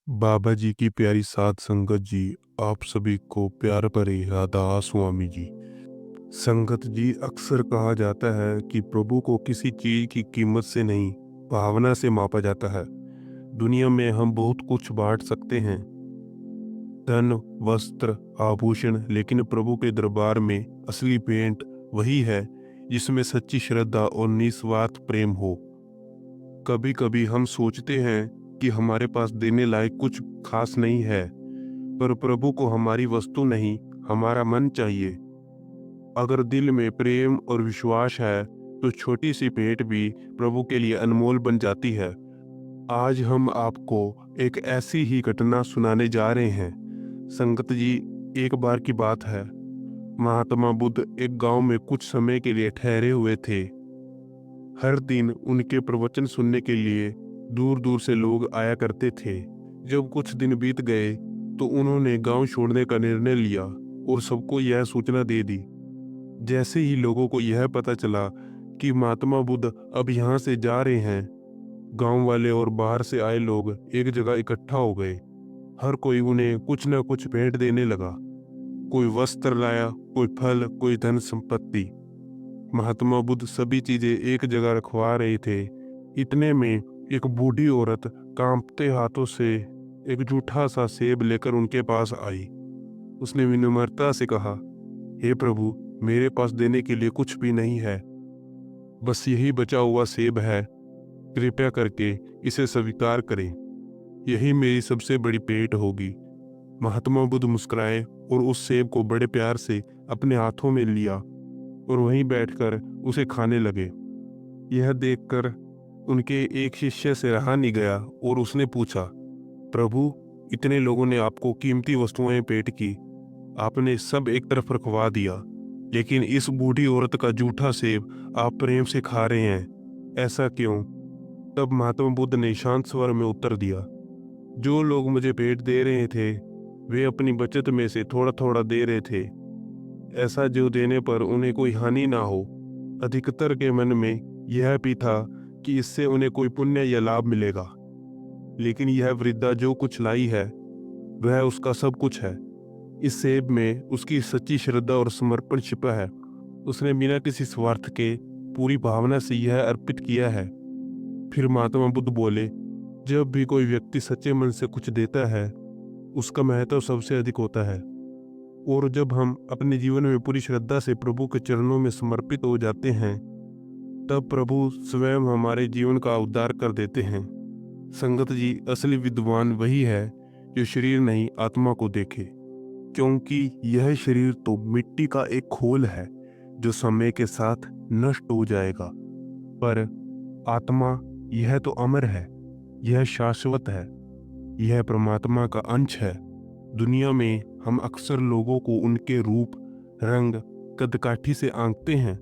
बाबा जी की प्यारी साध संगत जी, आप सभी को प्यार भरे आदाब स्वामी जी। संगत जी, अक्सर कहा जाता है कि प्रभु को किसी चीज की कीमत से नहीं, भावना से मापा जाता है। दुनिया में हम बहुत कुछ बांट सकते हैं, धन, वस्त्र, आभूषण, लेकिन प्रभु के दरबार में असली भेंट वही है जिसमें सच्ची श्रद्धा और निस्वार्थ प्रेम हो। कभी कभी हम सोचते हैं कि हमारे पास देने लायक कुछ खास नहीं है, पर प्रभु को हमारी वस्तु नहीं, हमारा मन चाहिए। अगर दिल में प्रेम और विश्वास है तो छोटी सी भेंट भी प्रभु के लिए अनमोल बन जाती है। आज हम आपको एक ऐसी ही घटना सुनाने जा रहे हैं। संगत जी, एक बार की बात है। महात्मा बुद्ध एक गांव में कुछ समय के लिए ठहरे हुए थे। हर दिन उनके प्रवचन सुनने के लिए दूर दूर से लोग आया करते थे। जब कुछ दिन बीत गए तो उन्होंने गांव छोड़ने का निर्णय लिया और सबको यह सूचना दे दी। जैसे ही लोगों को यह पता चला कि महात्मा बुद्ध अब यहाँ से जा रहे हैं, गांव वाले और बाहर से आए लोग एक जगह इकट्ठा हो गए। हर कोई उन्हें कुछ न कुछ भेंट देने लगा। कोई वस्त्र लाया, कोई फल, कोई धन संपत्ति। महात्मा बुद्ध सभी चीजें एक जगह रखवा रहे थे। इतने में एक बूढ़ी औरत कांपते हाथों से एक जूठा सा सेब लेकर उनके पास आई। उसने विनम्रता से कहा, हे प्रभु, मेरे पास देने के लिए कुछ भी नहीं है, बस यही बचा हुआ सेब है। कृपया करके इसे स्वीकार करें, यही मेरी सबसे बड़ी भेंट होगी। महात्मा बुद्ध मुस्कुराए और उस सेब को बड़े प्यार से अपने हाथों में लिया और वहीं बैठकर उसे खाने लगे। यह देखकर उनके एक शिष्य से रहा नहीं गया और उसने पूछा, प्रभु, इतने लोगों ने आपको कीमती वस्तुएं भेंट की, आपने सब एक तरफ रखवा दिया, लेकिन इस बूढ़ी औरत का जूठा सेब आप प्रेम से खा रहे हैं, ऐसा क्यों? तब महात्मा बुद्ध ने शांत स्वर में उत्तर दिया, जो लोग मुझे भेंट दे रहे थे वे अपनी बचत में से थोड़ा थोड़ा दे रहे थे, ऐसा जो देने पर उन्हें कोई हानि ना हो। अधिकतर के मन में यह भी था कि इससे उन्हें कोई पुण्य या लाभ मिलेगा, लेकिन यह वृद्धा जो कुछ लाई है वह उसका सब कुछ है। इस सेब में उसकी सच्ची श्रद्धा और समर्पण छिपा है। उसने बिना किसी स्वार्थ के पूरी भावना से यह अर्पित किया है। फिर महात्मा बुद्ध बोले, जब भी कोई व्यक्ति सच्चे मन से कुछ देता है उसका महत्व सबसे अधिक होता है। और जब हम अपने जीवन में पूरी श्रद्धा से प्रभु के चरणों में समर्पित हो जाते हैं, तब प्रभु स्वयं हमारे जीवन का उद्धार कर देते हैं। संगत जी, असली विद्वान वही है जो शरीर नहीं, आत्मा को देखे, क्योंकि यह शरीर तो मिट्टी का एक खोल है जो समय के साथ नष्ट हो जाएगा, पर आत्मा, यह तो अमर है, यह शाश्वत है, यह परमात्मा का अंश है। दुनिया में हम अक्सर लोगों को उनके रूप, रंग, कदकाठी से आंकते हैं,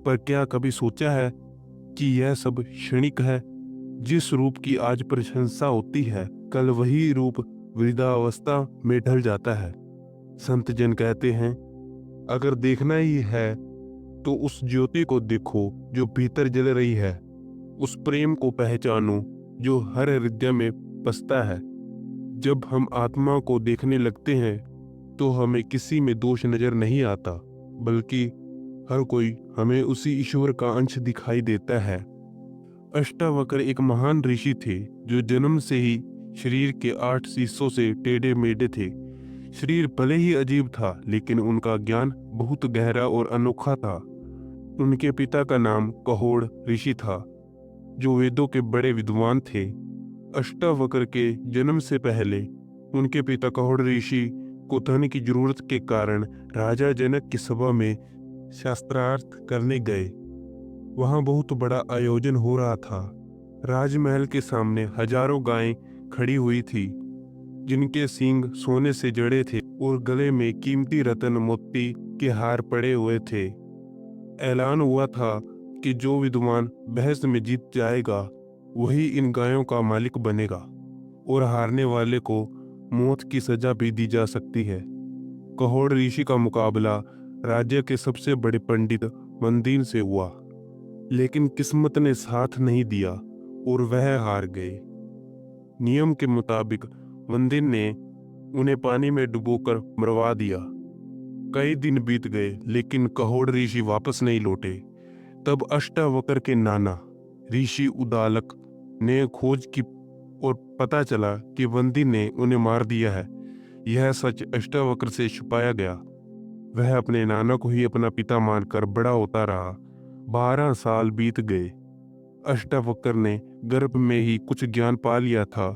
पर क्या कभी सोचा है कि यह सब क्षणिक है? जिस रूप की आज प्रशंसा होती है, कल वही रूप वृद्धावस्था में ढल जाता है। संत जन कहते हैं, अगर देखना ही है तो उस ज्योति को देखो जो भीतर जल रही है, उस प्रेम को पहचानो जो हर हृदय में बसता है। जब हम आत्मा को देखने लगते हैं तो हमें किसी में दोष नजर नहीं आता, बल्कि हर कोई हमें उसी ईश्वर का अंश दिखाई देता है। अष्टावक्र एक महान ऋषि थे जो जन्म से ही शरीर के 8 हिस्सों से टेढ़े मेढ़े थे। शरीर भले ही अजीब था, लेकिन उनका ज्ञान बहुत गहरा और अनोखा था। उनके पिता का नाम कहोड़ ऋषि था, जो वेदों के बड़े विद्वान थे। अष्टावक्र के जन्म से पहले उनके पिता कहोड़ ऋषि को धन की जरूरत के कारण राजा जनक की सभा में शास्त्रार्थ करने गए। वहां बहुत बड़ा आयोजन हो रहा था। राजमहल के सामने हजारों गायें खड़ी हुई थी, जिनके सींग सोने से जड़े थे और गले में कीमती रत्न मोती के हार पड़े हुए थे। ऐलान हुआ था कि जो विद्वान बहस में जीत जाएगा वही इन गायों का मालिक बनेगा, और हारने वाले को मौत की सजा भी दी जा सकती है। कहोड़ ऋषि का मुकाबला राज्य के सबसे बड़े पंडित मंदीन से हुआ, लेकिन किस्मत ने साथ नहीं दिया और वह हार गए। नियम के मुताबिक वंदिन ने उन्हें पानी में डुबोकर मरवा दिया। कई दिन बीत गए लेकिन कहोड़ ऋषि वापस नहीं लौटे। तब अष्टावक्र के नाना ऋषि उदालक ने खोज की और पता चला कि वंदिन ने उन्हें मार दिया है। यह सच अष्टावक्र से छुपाया गया। वह अपने नाना को ही अपना पिता मानकर बड़ा होता रहा। 12 साल बीत गए। अष्टावक्र ने गर्भ में ही कुछ ज्ञान पा लिया था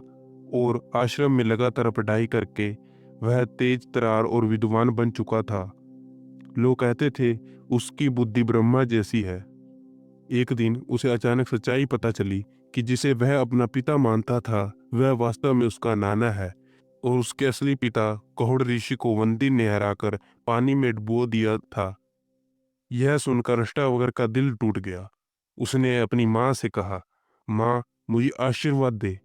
और आश्रम में लगातार पढ़ाई करके वह तेज तरार और विद्वान बन चुका था। लोग कहते थे उसकी बुद्धि ब्रह्मा जैसी है। एक दिन उसे अचानक सच्चाई पता चली कि जिसे वह अपना पिता मानता था वह वास्तव में उसका नाना है और उसके असली पिता कहोड़ ऋषि को वंदिन ने हराकर पानी में डुबो दिया था। यह सुनकर अष्टावक्र का दिल टूट गया। उसने अपनी माँ से कहा, माँ, मुझे आशीर्वाद दे।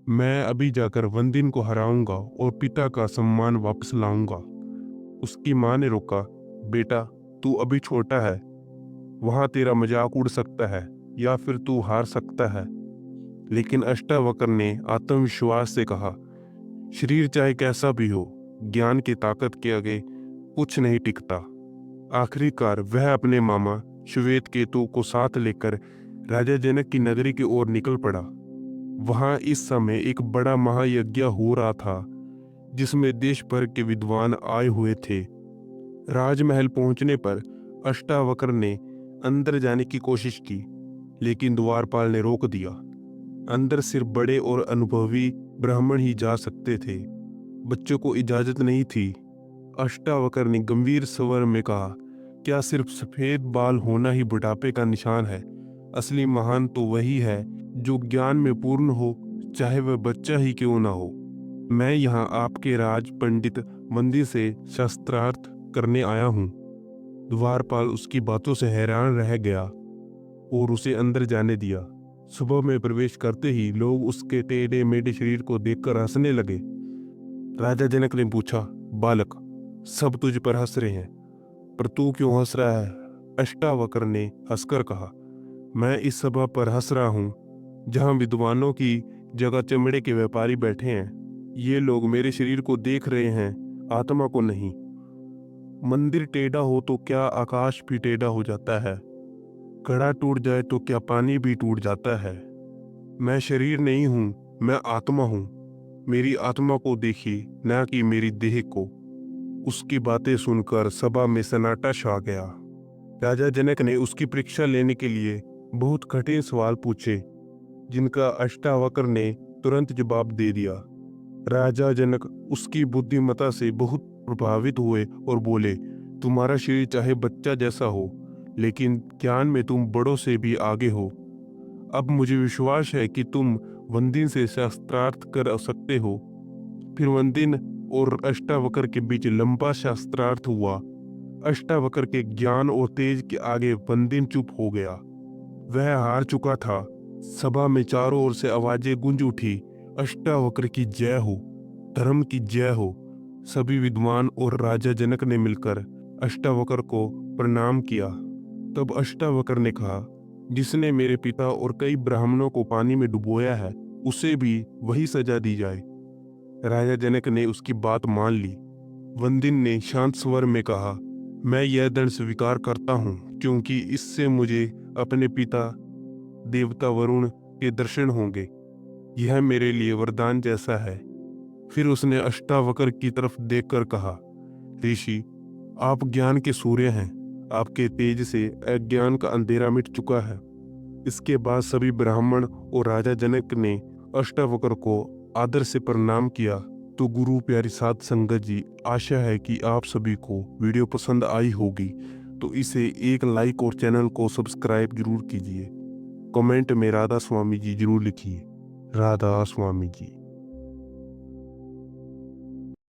मैं अभी जाकर वंदिन को हराऊंगा और पिता का सम्मान वापस लाऊंगा। उसकी माँ ने रोका, बेटा, तू अभी छोटा है। वहां तेरा मजाक उड़ सकता है या फिर तू हार सकता है। लेकिन अष्टावक्र ने आत्मविश्वास से कहा, शरीर चाहे कैसा भी हो, ज्ञान की ताकत के आगे कुछ नहीं टिकता। आखिरकार वह अपने मामा श्वेत केतु को साथ लेकर राजा जनक की नगरी की ओर निकल पड़ा। वहां इस समय एक बड़ा महायज्ञ हो रहा था जिसमें देश भर के विद्वान आए हुए थे। राजमहल पहुंचने पर अष्टावक्र ने अंदर जाने की कोशिश की लेकिन द्वारपाल ने रोक दिया। अंदर सिर्फ बड़े और अनुभवी ब्राह्मण ही जा सकते थे, बच्चों को इजाजत नहीं थी। अष्टावक्र ने गंभीर स्वर में कहा, क्या सिर्फ सफेद बाल होना ही बुढ़ापे का निशान है? असली महान तो वही है जो ज्ञान में पूर्ण हो, चाहे वह बच्चा ही क्यों ना हो। मैं यहाँ आपके राज पंडित मंदिर से शास्त्रार्थ करने आया हूँ। द्वारपाल उसकी बातों से हैरान रह गया और उसे अंदर जाने दिया। सुबह में प्रवेश करते ही लोग उसके टेढ़े मेढ़े शरीर को देखकर हंसने लगे। राजा जनक ने पूछा, बालक, सब तुझ पर हंस रहे हैं, पर तू क्यों हंस रहा है? अष्टावक्र ने हंसकर कहा, मैं इस सभा पर हंस रहा हूँ जहाँ विद्वानों की जगह चमड़े के व्यापारी बैठे हैं। ये लोग मेरे शरीर को देख रहे हैं, आत्मा को नहीं। मंदिर टेढ़ा हो तो क्या आकाश भी टेढ़ा हो जाता है? घड़ा टूट जाए तो क्या पानी भी टूट जाता है? मैं शरीर नहीं हूँ, मैं आत्मा हूँ। मेरी आत्मा को देखिए, न कि मेरी देह को। उसकी बातें सुनकर सभा में सन्नाटा छा गया। राजा जनक ने उसकी परीक्षा लेने के लिए बहुत कठिन सवाल पूछे जिनका अष्टावक्र ने तुरंत जवाब दे दिया। राजा जनक उसकी बुद्धिमत्ता से बहुत प्रभावित हुए और बोले, तुम्हारा शरीर चाहे बच्चा जैसा हो लेकिन ज्ञान में तुम बड़ों से भी आगे हो। अब मुझे विश्वास है कि तुम वंदिन से शास्त्रार्थ कर सकते हो। फिर वंदिन और अष्टावक्र के बीच लंबा शास्त्रार्थ हुआ। अष्टावक्र के ज्ञान और तेज के आगे वंदिन चुप हो गया। वह हार चुका था। सभा में चारों ओर से आवाजें गूंज उठी, अष्टावक्र की जय हो, धर्म की जय हो। सभी विद्वान और राजा जनक ने मिलकर अष्टावक्र को प्रणाम किया। तब अष्टावक्र ने कहा, जिसने मेरे पिता और कई ब्राह्मणों को पानी में डुबोया है उसे भी वही सजा दी जाए। राजा जनक ने उसकी बात मान ली। वंदिन ने शांत स्वर में कहा, मैं यह दंड स्वीकार करता हूँ क्योंकि इससे मुझे अपने पिता देवता वरुण के दर्शन होंगे। यह मेरे लिए वरदान जैसा है। फिर उसने अष्टावक्र की तरफ देखकर कहा, ऋषि, आप ज्ञान के सूर्य हैं। आपके तेज से अज्ञान का अंधेरा मिट चुका है। इसके बाद सभी ब्राह्मण और राजा जनक ने अष्टावक्र को आदर से प्रणाम किया। तो गुरु प्यारी साध संगत जी, आशा है कि आप सभी को वीडियो पसंद आई होगी, तो इसे एक लाइक और चैनल को सब्सक्राइब जरूर कीजिए। कमेंट में राधा स्वामी जी जरूर लिखिए। राधा स्वामी जी।